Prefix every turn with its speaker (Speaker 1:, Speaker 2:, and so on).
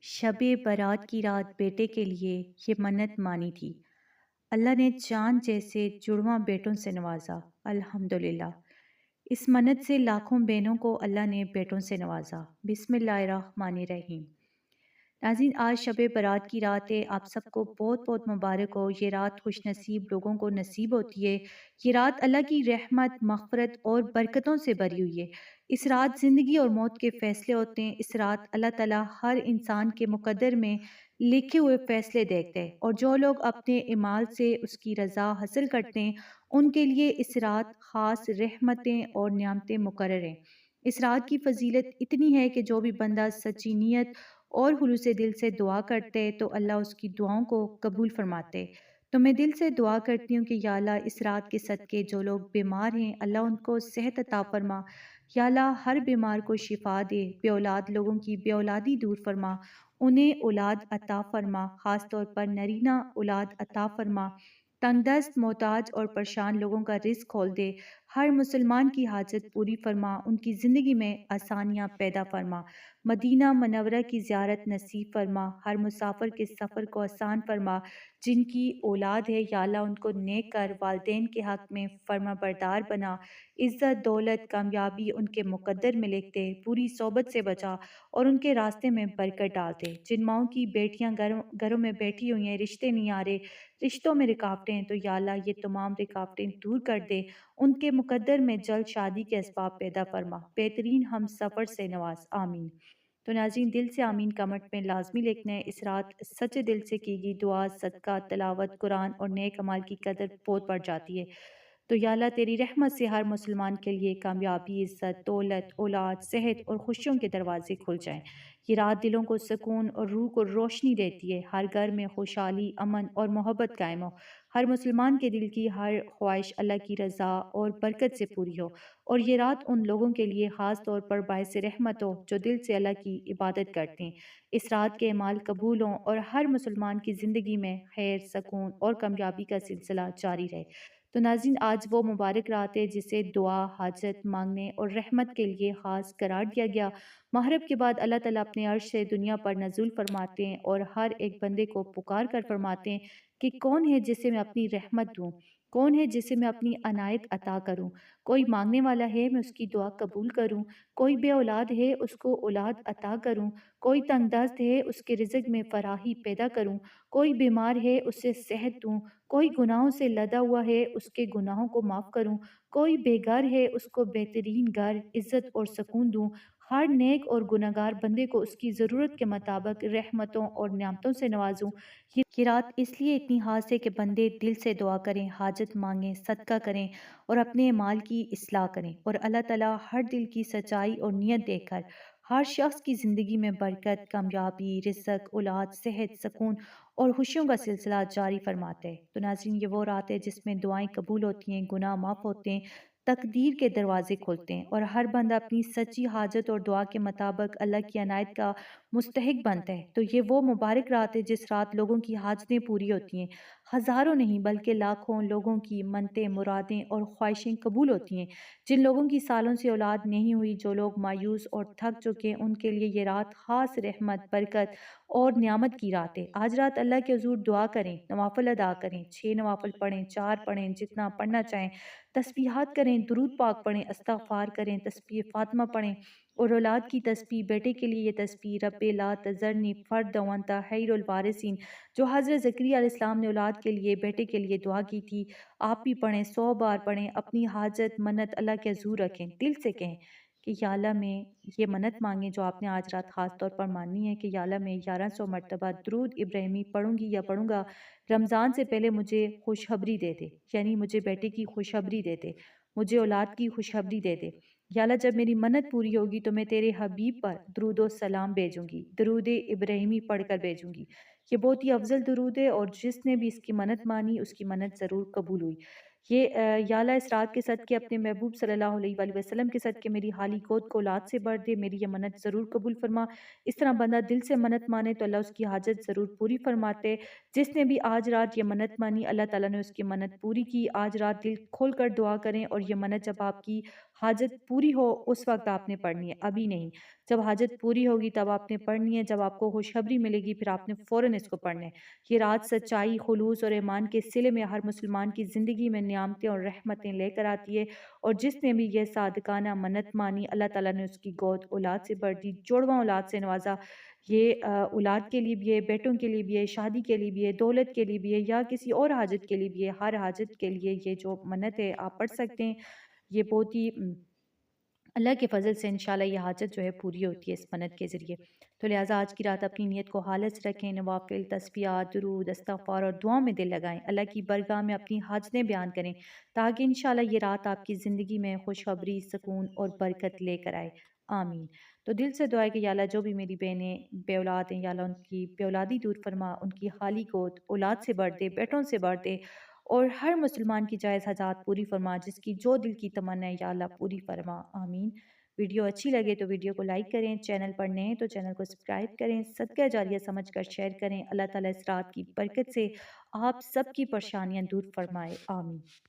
Speaker 1: شب برات کی رات بیٹے کے لیے یہ منت مانی تھی۔ اللہ نے چاند جیسے جڑواں بیٹوں سے نوازا، الحمدللہ۔ اس منت سے لاکھوں بہنوں کو اللہ نے بیٹوں سے نوازا۔ بسم اللہ الرحمن الرحیم۔ ناظرین، آج شب برات کی رات ہے، آپ سب کو بہت بہت مبارک ہو۔ یہ رات خوش نصیب لوگوں کو نصیب ہوتی ہے۔ یہ رات اللہ کی رحمت، مغفرت اور برکتوں سے بھری ہوئی ہے۔ اس رات زندگی اور موت کے فیصلے ہوتے ہیں۔ اس رات اللہ تعالیٰ ہر انسان کے مقدر میں لکھے ہوئے فیصلے دیکھتے ہیں، اور جو لوگ اپنے اعمال سے اس کی رضا حاصل کرتے ہیں ان کے لیے اس رات خاص رحمتیں اور نعمتیں مقرر ہیں۔ اس رات کی فضیلت اتنی ہے کہ جو بھی بندہ سچی نیت اور خلوص دل سے دعا کرتے تو اللہ اس کی دعاؤں کو قبول فرماتے۔ تو میں دل سے دعا کرتی ہوں کہ یا اللہ اس رات کے صدقے جو لوگ بیمار ہیں اللہ ان کو صحت عطا فرما۔ یا اللہ ہر بیمار کو شفا دے، بے اولاد لوگوں کی بے اولادی دور فرما، انہیں اولاد عطا فرما، خاص طور پر نرینہ اولاد عطا فرما۔ تنگ دست، محتاج اور پریشان لوگوں کا رزق کھول دے، ہر مسلمان کی حاجت پوری فرما، ان کی زندگی میں آسانیاں پیدا فرما۔ مدینہ منورہ کی زیارت نصیب فرما، ہر مسافر کے سفر کو آسان فرما۔ جن کی اولاد ہے یا اللہ ان کو نیک کر، والدین کے حق میں فرما بردار بنا، عزت دولت کامیابی ان کے مقدر میں لکھ دے، پوری صحبت سے بچا اور ان کے راستے میں برکت ڈال دے۔ جن ماؤں کی بیٹیاں گھروں میں بیٹھی ہوئی ہیں، رشتے نہیں آ رہے، رشتوں میں رکاوٹیں ہیں، تو یا اللہ یہ تمام رکاوٹیں دور کر دے، ان کے مقدر میں جلد شادی کے اسباب پیدا فرما، بہترین ہم سفر سے نواز، آمین۔ تو ناظرین، دل سے آمین کمنٹ میں لازمی لکھنا ہے۔ اس رات سچے دل سے کی گئی دعا، صدقہ، تلاوت قرآن اور نیک عمال کی قدر بہت بڑھ جاتی ہے۔ تو یا اللہ تیری رحمت سے ہر مسلمان کے لیے کامیابی، عزت، دولت، اولاد، صحت اور خوشیوں کے دروازے کھل جائیں۔ یہ رات دلوں کو سکون اور روح کو روشنی دیتی ہے، ہر گھر میں خوشحالی، امن اور محبت قائم ہو، ہر مسلمان کے دل کی ہر خواہش اللہ کی رضا اور برکت سے پوری ہو، اور یہ رات ان لوگوں کے لیے خاص طور پر باعث رحمت ہو جو دل سے اللہ کی عبادت کرتے ہیں۔ اس رات کے اعمال قبول ہوں اور ہر مسلمان کی زندگی میں خیر، سکون اور کامیابی کا سلسلہ جاری رہے۔ تو ناظرین، آج وہ مبارک رات ہے جسے دعا، حاجت مانگنے اور رحمت کے لیے خاص قرار دیا گیا۔ مغرب کے بعد اللہ تعالیٰ اپنے عرش سے دنیا پر نزول فرماتے ہیں اور ہر ایک بندے کو پکار کر فرماتے ہیں کہ کون ہے جسے میں اپنی رحمت دوں، کون ہے جسے میں اپنی عنایت عطا کروں۔ کوئی مانگنے والا ہے میں اس کی دعا قبول کروں، کوئی بے اولاد ہے اس کو اولاد عطا کروں، کوئی تنگ دست ہے اس کے رزق میں فراخی پیدا کروں، کوئی بیمار ہے اسے صحت دوں، کوئی گناہوں سے لدا ہوا ہے اس کے گناہوں کو معاف کروں، کوئی بے گھر ہے اس کو بہترین گھر، عزت اور سکون دوں۔ ہر نیک اور گناہگار بندے کو اس کی ضرورت کے مطابق رحمتوں اور نعمتوں سے نوازوں۔ یہ رات اس لیے اتنی خاص ہے کہ بندے دل سے دعا کریں، حاجت مانگیں، صدقہ کریں اور اپنے اعمال کی اصلاح کریں، اور اللہ تعالیٰ ہر دل کی سچائی اور نیت دیکھ کر ہر شخص کی زندگی میں برکت، کامیابی، رزق، اولاد، صحت، سکون اور خوشیوں کا سلسلہ جاری فرماتے ہیں۔ تو ناظرین، یہ وہ رات ہے جس میں دعائیں قبول ہوتی ہیں، گناہ معاف ہوتے ہیں، تقدیر کے دروازے کھلتے ہیں، اور ہر بندہ اپنی سچی حاجت اور دعا کے مطابق اللہ کی عنایت کا مستحق بنتا ہے۔ تو یہ وہ مبارک رات ہے جس رات لوگوں کی حاجتیں پوری ہوتی ہیں، ہزاروں نہیں بلکہ لاکھوں لوگوں کی منتیں، مرادیں اور خواہشیں قبول ہوتی ہیں۔ جن لوگوں کی سالوں سے اولاد نہیں ہوئی، جو لوگ مایوس اور تھک چکے ہیں، ان کے لیے یہ رات خاص رحمت، برکت اور نعمت کی رات ہے۔ آج رات اللہ کے حضور دعا کریں، نوافل ادا کریں، 6 نوافل پڑھیں، 4 پڑھیں، جتنا پڑھنا چاہیں، تسبیحات کریں، درود پاک پڑھیں، استغفار کریں، تسبیح فاطمہ پڑھیں، اور اولاد کی تسبیح، بیٹے کے لیے یہ تسبیح رب لا تذرنی فردا وانت خیر الوارثین، جو حضرت زکریا علیہ السلام نے اولاد کے لیے، بیٹے کے لیے دعا کی تھی، آپ بھی پڑھیں، 100 بار پڑھیں، اپنی حاجت منت اللہ کے حضور رکھیں، دل سے کہیں کہ یا اللہ میں یہ منت مانگیں جو آپ نے آج رات خاص طور پر ماننی ہے، کہ یا اللہ میں 1100 مرتبہ درود ابراہیمی پڑھوں گی یا پڑھوں گا، رمضان سے پہلے مجھے خوشخبری دے دے، یعنی مجھے بیٹے کی خوشخبری دے دے، مجھے اولاد کی خوشخبری دے دے۔ یا اللہ جب میری منت پوری ہوگی تو میں تیرے حبیب پر درود و سلام بھیجوں گی، درود ابراہیمی پڑھ کر بھیجوں گی۔ یہ بہت ہی افضل درود ہے، اور جس نے بھی اس کی منت مانی اس کی منت ضرور قبول ہوئی۔ یا اللہ اس رات کے صدقے اپنے محبوب صلی اللہ علیہ وآلہ وسلم کے صدقے میری حالی گود کو اولاد سے بھر دے، میری یہ منت ضرور قبول فرما۔ اس طرح بندہ دل سے منت مانے تو اللہ اس کی حاجت ضرور پوری فرماتے۔ جس نے بھی آج رات یہ منت مانی اللہ تعالیٰ نے اس کی منت پوری کی۔ آج رات دل کھول کر دعا کریں، اور یہ منت جب آپ کی حاجت پوری ہو اس وقت آپ نے پڑھنی ہے، ابھی نہیں۔ جب حاجت پوری ہوگی تب آپ نے پڑھنی ہے، جب آپ کو خوشخبری ملے گی پھر آپ نے فوراً اس کو پڑھنا ہے۔ یہ رات سچائی، خلوص اور ایمان کے صلے میں ہر مسلمان کی زندگی میں نعمتیں اور رحمتیں لے کر آتی ہے، اور جس نے بھی یہ صادقانہ منت مانی، اللہ تعالیٰ نے اس کی گود اولاد سے بھر دی، جوڑواں اولاد سے نوازا۔ یہ اولاد کے لیے بھی ہے، بیٹوں کے لیے بھی ہے، شادی کے لیے بھی ہے، دولت کے لیے بھی ہے، یا کسی اور حاجت کے لیے بھی ہے۔ ہر حاجت کے لیے یہ جو منت ہے آپ پڑھ سکتے ہیں۔ یہ بہت ہی اللہ کے فضل سے انشاءاللہ یہ حاجت جو ہے پوری ہوتی ہے اس منت کے ذریعے۔ تو لہٰذا آج کی رات اپنی نیت کو خالص رکھیں، نوافل، تسبیحات، درود، استغفار اور دعا میں دل لگائیں، اللہ کی برگاہ میں اپنی حاجتیں بیان کریں تاکہ انشاءاللہ یہ رات آپ کی زندگی میں خوشخبری، سکون اور برکت لے کر آئے۔ آمین۔ تو دل سے دعا ہے کہ یا اللہ جو بھی میری بہنیں بے اولاد ہیں، یا اللہ ان کی بے اولادی دور فرما، ان کی خالی گود اولاد سے بڑھ دے، بیٹوں سے بڑھ دے، اور ہر مسلمان کی جائز حاجات پوری فرما، جس کی جو دل کی تمنا ہے یا اللہ پوری فرما۔ آمین۔ ویڈیو اچھی لگے تو ویڈیو کو لائک کریں، چینل پر نئے ہیں تو چینل کو سبسکرائب کریں، صدقہ جاریہ سمجھ کر شیئر کریں۔ اللہ تعالیٰ اس رات کی برکت سے آپ سب کی پریشانیاں دور فرمائے۔ آمین۔